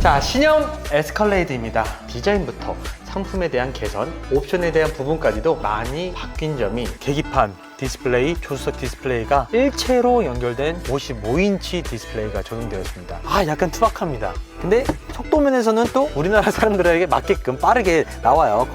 자, 신형 에스컬레이드입니다. 디자인부터 상품에 대한 개선, 옵션에 대한 부분까지도 많이 바뀐 점이 계기판, 디스플레이, 조수석 디스플레이가 일체로 연결된 55인치 디스플레이가 적용되었습니다. 약간 투박합니다. 근데 속도면에서는 또 우리나라 사람들에게 맞게끔 빠르게 나와요.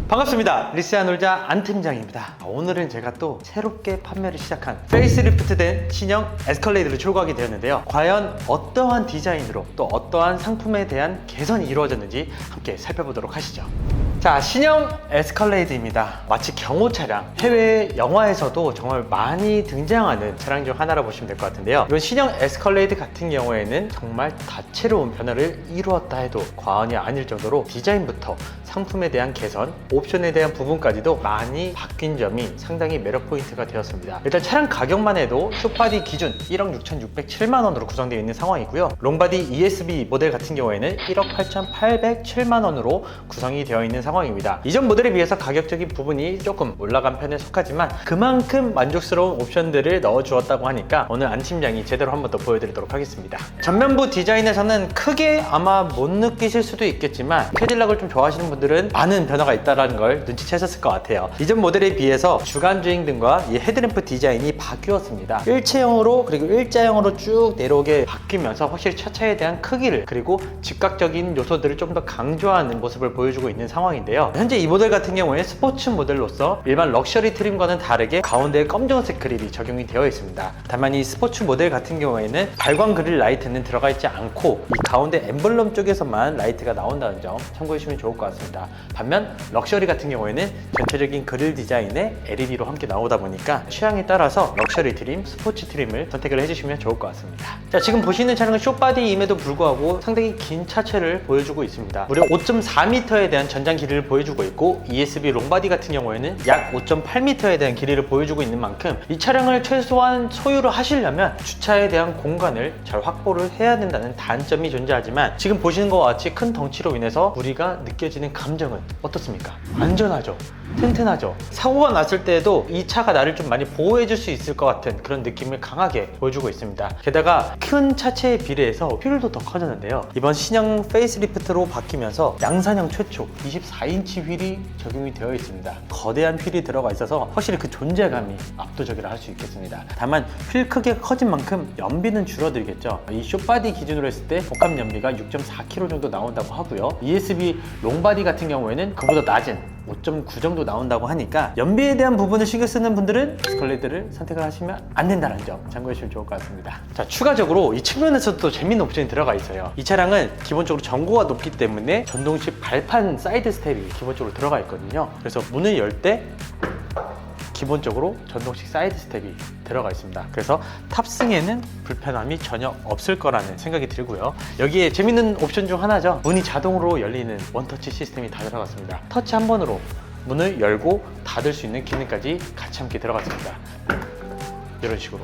반갑습니다. 리스야 놀자 안 팀장입니다. 오늘은 제가 또 새롭게 판매를 시작한 페이스리프트된 신형 에스컬레이드를 출고하게 되었는데요. 과연 어떠한 디자인으로 또 어떠한 상품에 대한 개선이 이루어졌는지 함께 살펴보도록 하시죠. 자, 신형 에스컬레이드입니다. 마치 경호 차량, 해외 영화에서도 정말 많이 등장하는 차량 중 하나라 보시면 될 것 같은데요. 이번 신형 에스컬레이드 같은 경우에는 정말 다채로운 변화를 이루었다 해도 과언이 아닐 정도로 디자인부터 상품에 대한 개선, 옵션에 대한 부분까지도 많이 바뀐 점이 상당히 매력 포인트가 되었습니다. 일단 차량 가격만 해도 숏바디 기준 1억 6,607만 원으로 구성되어 있는 상황이고요. 롱바디 ESB 모델 같은 경우에는 1억 8,807만 원으로 구성이 되어 있는 상황입니다. 이전 모델에 비해서 가격적인 부분이 조금 올라간 편에 속하지만 그만큼 만족스러운 옵션들을 넣어주었다고 하니까 오늘 안 팀장이 제대로 한번 더 보여드리도록 하겠습니다. 전면부 디자인에서는 크게 아마 못 느끼실 수도 있겠지만 캐딜락을 좀 좋아하시는 분들은 많은 변화가 있다는 걸 눈치채셨을 것 같아요. 이전 모델에 비해서 주간주행 등과 이 헤드램프 디자인이 바뀌었습니다. 일체형으로 그리고 일자형으로 쭉 내려오게 바뀌면서 확실히 차체에 대한 크기를 그리고 즉각적인 요소들을 좀 더 강조하는 모습을 보여주고 있는 상황인데요. 현재 이 모델 같은 경우에 스포츠 모델로서 일반 럭셔리 트림과는 다르게 가운데에 검정색 그릴이 적용이 되어 있습니다. 다만 이 스포츠 모델 같은 경우에는 발광 그릴 라이트는 들어가 있지 않고 이 가운데 엠블럼 쪽에서만 라이트가 나온다는 점 참고해 주시면 좋을 것 같습니다. 반면 럭셔리 같은 경우에는 전체적인 그릴 디자인에 LED로 함께 나오다 보니까 취향에 따라서 럭셔리 트림, 스포츠 트림을 선택을 해주시면 좋을 것 같습니다. 자, 지금 보시는 차량은 숏바디임에도 불구하고 상당히 긴 차체를 보여주고 있습니다. 무려 5.4m에 대한 전장 길이를 보여주고 있고 ESB 롱바디 같은 경우에는 약 5.8m에 대한 길이를 보여주고 있는 만큼 이 차량을 최소한 소유를 하시려면 주차에 대한 공간을 잘 확보를 해야 된다는 단점이 존재하지만 지금 보시는 것과 같이 큰 덩치로 인해서 우리가 느껴지는 감정은 어떻습니까? 안전하죠? 튼튼하죠? 사고가 났을 때에도 이 차가 나를 좀 많이 보호해줄 수 있을 것 같은 그런 느낌을 강하게 보여주고 있습니다. 게다가 큰 차체에 비례해서 휠도 더 커졌는데요. 이번 신형 페이스리프트로 바뀌면서 양산형 최초 24인치 휠이 적용이 되어 있습니다. 거대한 휠이 들어가 있어서 확실히 그 존재감이 압도적이라 할 수 있겠습니다. 다만 휠 크기가 커진 만큼 연비는 줄어들겠죠. 이 숏바디 기준으로 했을 때 복합 연비가 6.4km 정도 나온다고 하고요. ESB 롱바디 같은 경우에는 그보다 낮은 5.9 정도 나온다고 하니까 연비에 대한 부분을 신경 쓰는 분들은 에스컬레이드를 선택을 하시면 안 된다는 점 참고해 주시면 좋을 것 같습니다. 자, 추가적으로 이 측면에서도 또 재밌는 옵션이 들어가 있어요. 이 차량은 기본적으로 전고가 높기 때문에 전동식 발판 사이드 스텝이 기본적으로 들어가 있거든요. 그래서 문을 열 때 기본적으로 전동식 사이드 스텝이 들어가 있습니다. 그래서 탑승에는 불편함이 전혀 없을 거라는 생각이 들고요. 여기에 재밌는 옵션 중 하나죠. 문이 자동으로 열리는 원터치 시스템이 다 들어갔습니다. 터치 한 번으로 문을 열고 닫을 수 있는 기능까지 같이 함께 들어갔습니다. 이런 식으로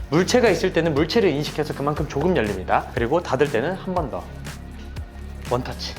물체가 있을 때는 물체를 인식해서 그만큼 조금 열립니다. 그리고 닫을 때는 한 번 더 원터치,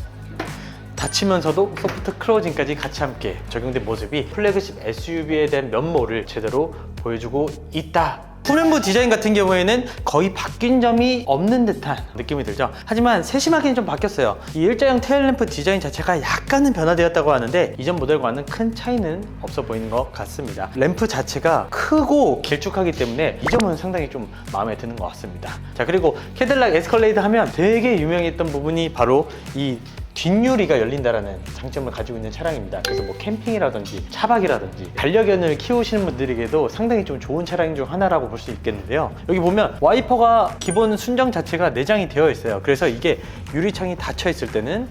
닫히면서도 소프트 클로징까지 같이 함께 적용된 모습이 플래그십 SUV에 대한 면모를 제대로 보여주고 있다. 후면부 디자인 같은 경우에는 거의 바뀐 점이 없는 듯한 느낌이 들죠. 하지만 세심하게는 좀 바뀌었어요. 이 일자형 테일램프 디자인 자체가 약간은 변화되었다고 하는데 이전 모델과는 큰 차이는 없어 보이는 것 같습니다. 램프 자체가 크고 길쭉하기 때문에 이 점은 상당히 좀 마음에 드는 것 같습니다. 자, 그리고 캐딜락 에스컬레이드 하면 되게 유명했던 부분이 바로 이 뒷유리가 열린다라는 장점을 가지고 있는 차량입니다. 그래서 뭐 캠핑이라든지 차박이라든지 반려견을 키우시는 분들에게도 상당히 좀 좋은 차량 중 하나라고 볼 수 있겠는데요. 여기 보면 와이퍼가 기본 순정 자체가 내장이 되어 있어요. 그래서 이게 유리창이 닫혀 있을 때는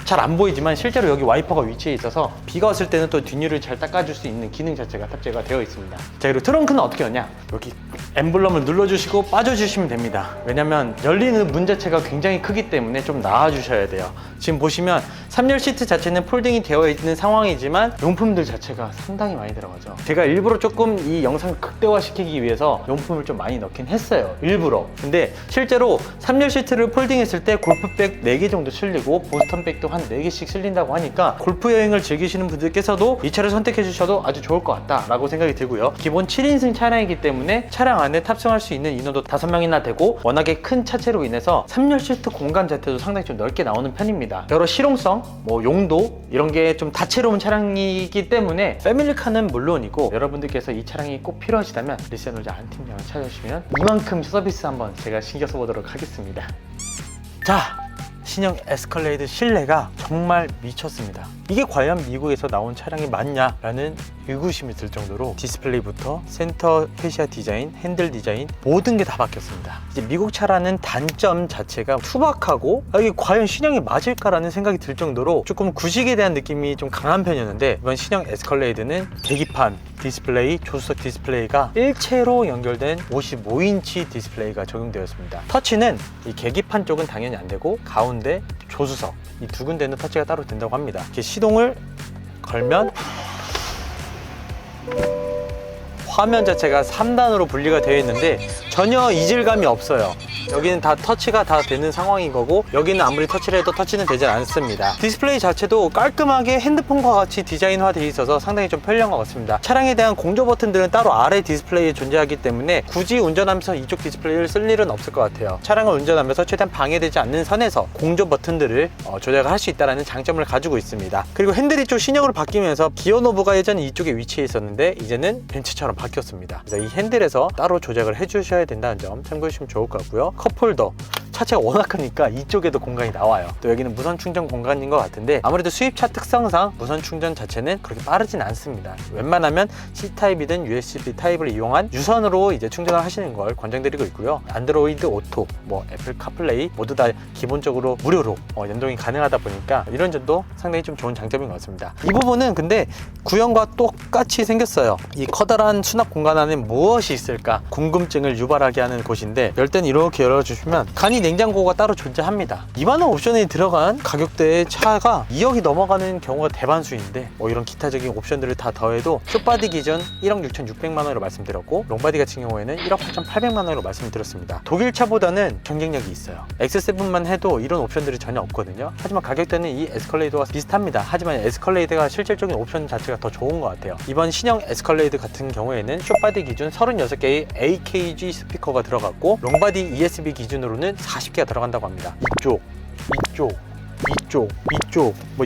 잘 안 보이지만 실제로 여기 와이퍼가 위치해 있어서 비가 왔을 때는 또 뒷유리를 잘 닦아줄 수 있는 기능 자체가 탑재가 되어 있습니다. 자, 그리고 트렁크는 어떻게 하냐? 여기 엠블럼을 눌러주시고 빠져주시면 됩니다. 왜냐면 열리는 문 자체가 굉장히 크기 때문에 좀 나와주셔야 돼요. 지금 보시면 3열 시트 자체는 폴딩이 되어 있는 상황이지만 용품들 자체가 상당히 많이 들어가죠. 제가 일부러 조금 이 영상을 극대화시키기 위해서 용품을 좀 많이 넣긴 했어요. 일부러. 근데 실제로 3열 시트를 폴딩했을 때 골프백 4개 정도 실리고 보스턴백도 한 한 4개씩 실린다고 하니까 골프 여행을 즐기시는 분들께서도 이 차를 선택해 주셔도 아주 좋을 것 같다 라고 생각이 들고요. 기본 7인승 차량이기 때문에 차량 안에 탑승할 수 있는 인원도 5명이나 되고 워낙에 큰 차체로 인해서 3열 시트 공간 자체도 상당히 좀 넓게 나오는 편입니다. 여러 실용성, 용도 이런 게 좀 다채로운 차량이기 때문에 패밀리카는 물론이고 여러분들께서 이 차량이 꼭 필요하시다면 리시안 울자 안 팀장을 찾아주시면 이만큼 서비스 한번 제가 신경 써보도록 하겠습니다. 자, 신형 에스컬레이드 실내가 정말 미쳤습니다. 이게 과연 미국에서 나온 차량이 맞냐라는 의구심이 들 정도로 디스플레이부터 센터 페시아 디자인, 핸들 디자인 모든 게 다 바뀌었습니다. 이제 미국 차라는 단점 자체가 투박하고 이게 과연 신형이 맞을까라는 생각이 들 정도로 조금 구식에 대한 느낌이 좀 강한 편이었는데 이번 신형 에스컬레이드는 계기판, 디스플레이, 조수석 디스플레이가 일체로 연결된 55인치 디스플레이가 적용되었습니다. 터치는 이 계기판 쪽은 당연히 안 되고 가운데 조수석 이 두 군데는 터치가 따로 된다고 합니다. 이렇게 시동을 걸면 화면 자체가 3단으로 분리가 되어 있는데 전혀 이질감이 없어요. 여기는 다 터치가 다 되는 상황인 거고 여기는 아무리 터치를 해도 터치는 되지 않습니다. 디스플레이 자체도 깔끔하게 핸드폰과 같이 디자인화되어 있어서 상당히 좀 편리한 것 같습니다. 차량에 대한 공조 버튼들은 따로 아래 디스플레이에 존재하기 때문에 굳이 운전하면서 이쪽 디스플레이를 쓸 일은 없을 것 같아요. 차량을 운전하면서 최대한 방해되지 않는 선에서 공조 버튼들을 조작을 할 수 있다는 장점을 가지고 있습니다. 그리고 핸들이 좀 신형으로 바뀌면서 기어 노브가 예전에 이쪽에 위치해 있었는데 이제는 벤츠처럼 바뀌었습니다. 그래서 이 핸들에서 따로 조작을 해주셔야 된다는 점 참고해 주시면 좋을 것 같고요. 컵홀더 차체가 워낙 크니까 이쪽에도 공간이 나와요. 또 여기는 무선 충전 공간인 것 같은데 아무래도 수입차 특성상 무선 충전 자체는 그렇게 빠르진 않습니다. 웬만하면 C타입이든 USB 타입을 이용한 유선으로 이제 충전을 하시는 걸 권장드리고 있고요. 안드로이드 오토, 애플 카플레이 모두 다 기본적으로 무료로 연동이 가능하다 보니까 이런 점도 상당히 좀 좋은 장점인 것 같습니다. 이 부분은 근데 구형과 똑같이 생겼어요. 이 커다란 수납 공간 안에 무엇이 있을까 궁금증을 유발하게 하는 곳인데 열 때는 이렇게 열어주시면 간이 냉장고가 따로 존재합니다. 이만한 옵션이 들어간 가격대의 차가 2억이 넘어가는 경우가 대반수인데 이런 기타적인 옵션들을 다 더해도 숏바디 기준 1억 6,600만 원으로 말씀드렸고 롱바디 같은 경우에는 1억 8,800만 원으로 말씀드렸습니다. 독일 차보다는 경쟁력이 있어요. X7만 해도 이런 옵션들이 전혀 없거든요. 하지만 가격대는 이 에스컬레이드와 비슷합니다. 하지만 에스컬레이드가 실질적인 옵션 자체가 더 좋은 것 같아요. 이번 신형 에스컬레이드 같은 경우에는 숏바디 기준 36개의 AKG 스피커가 들어갔고 롱바디 ESB 기준으로는 40개가 들어간다고 합니다. 이쪽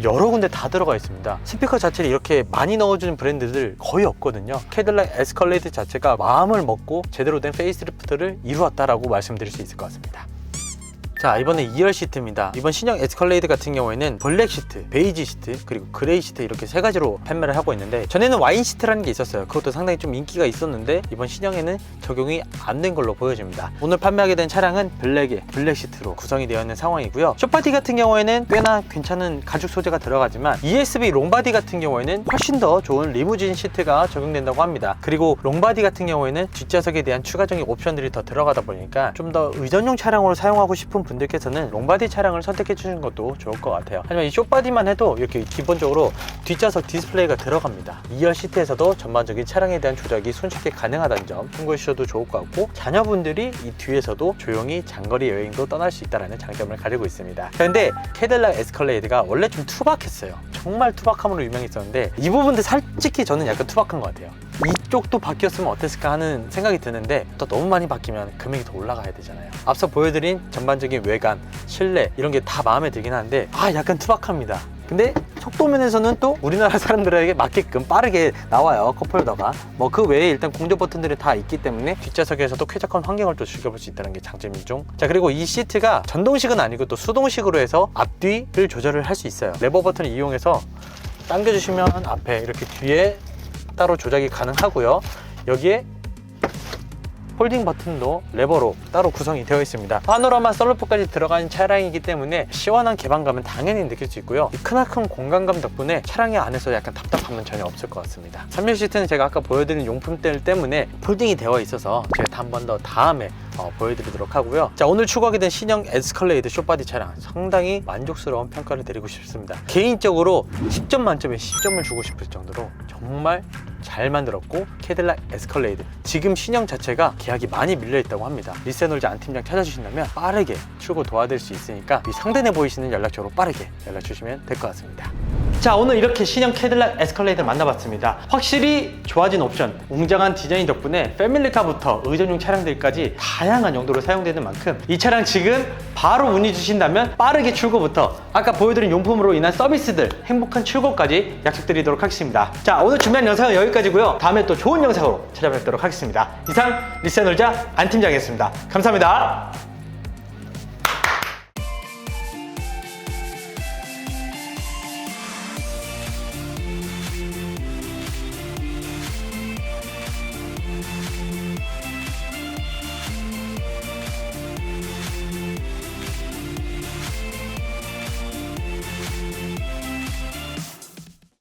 여러 군데 다 들어가 있습니다. 스피커 자체를 이렇게 많이 넣어주는 브랜드들 거의 없거든요. 캐딜락 에스컬레이드 자체가 마음을 먹고 제대로 된 페이스리프트를 이루었다라고 말씀드릴 수 있을 것 같습니다. 자, 이번에 2열 시트입니다. 이번 신형 에스컬레이드 같은 경우에는 블랙 시트, 베이지 시트, 그리고 그레이 시트 이렇게 세 가지로 판매를 하고 있는데 전에는 와인 시트라는 게 있었어요. 그것도 상당히 좀 인기가 있었는데 이번 신형에는 적용이 안 된 걸로 보여집니다. 오늘 판매하게 된 차량은 블랙 시트로 구성이 되어 있는 상황이고요. 숏바디 같은 경우에는 꽤나 괜찮은 가죽 소재가 들어가지만 ESB 롱바디 같은 경우에는 훨씬 더 좋은 리무진 시트가 적용된다고 합니다. 그리고 롱바디 같은 경우에는 뒷좌석에 대한 추가적인 옵션들이 더 들어가다 보니까 좀 더 의전용 차량으로 사용하고 싶은 분들께서는 롱바디 차량을 선택해 주시는 것도 좋을 것 같아요. 하지만 이 숏바디만 해도 이렇게 기본적으로 뒷좌석 디스플레이가 들어갑니다. 2열 시트에서도 전반적인 차량에 대한 조작이 손쉽게 가능하다는 점 참고해 주셔도 좋을 것 같고 자녀분들이 이 뒤에서도 조용히 장거리 여행도 떠날 수 있다는 장점을 가지고 있습니다. 그런데 캐딜락 에스컬레이드가 원래 좀 투박했어요. 정말 투박함으로 유명했었는데 이 부분도 솔직히 저는 약간 투박한 것 같아요. 이쪽도 바뀌었으면 어땠을까 하는 생각이 드는데 또 너무 많이 바뀌면 금액이 더 올라가야 되잖아요. 앞서 보여드린 전반적인 외관, 실내 이런 게 다 마음에 들긴 하는데 약간 투박합니다. 근데 속도면에서는 또 우리나라 사람들에게 맞게끔 빠르게 나와요. 컵홀더가 그 외에 일단 공조 버튼들이 다 있기 때문에 뒷좌석에서도 쾌적한 환경을 또 즐겨볼 수 있다는 게 장점이죠. 자, 그리고 이 시트가 전동식은 아니고 또 수동식으로 해서 앞뒤를 조절을 할 수 있어요. 레버 버튼을 이용해서 당겨주시면 앞에 이렇게 뒤에 따로 조작이 가능하고요. 여기에 폴딩 버튼도 레버로 따로 구성이 되어 있습니다. 파노라마 썬루프까지 들어간 차량이기 때문에 시원한 개방감은 당연히 느낄 수 있고요. 이 크나큰 공간감 덕분에 차량의 안에서 약간 답답함은 전혀 없을 것 같습니다. 3열 시트는 제가 아까 보여드린 용품들 때문에 폴딩이 되어 있어서 제가 한 번 더 다음에 보여드리도록 하고요. 자, 오늘 추구하게 된 신형 에스컬레이드 숏바디 차량 상당히 만족스러운 평가를 드리고 싶습니다. 개인적으로 10점 만점에 10점을 주고 싶을 정도로 정말 잘 만들었고 캐딜락 에스컬레이드 지금 신형 자체가 계약이 많이 밀려있다고 합니다. 리센올자 안 팀장 찾아주신다면 빠르게 출고 도와드릴 수 있으니까 이 상단에 보이시는 연락처로 빠르게 연락 주시면 될 것 같습니다. 자, 오늘 이렇게 신형 캐딜락 에스컬레이드를 만나봤습니다. 확실히 좋아진 옵션, 웅장한 디자인 덕분에 패밀리카부터 의전용 차량들까지 다양한 용도로 사용되는 만큼 이 차량 지금 바로 문의 주신다면 빠르게 출고부터 아까 보여드린 용품으로 인한 서비스들 행복한 출고까지 약속드리도록 하겠습니다. 자, 오늘 준비한 영상은 여기까지고요. 다음에 또 좋은 영상으로 찾아뵙도록 하겠습니다. 이상 리센올자 안 팀장이었습니다. 감사합니다.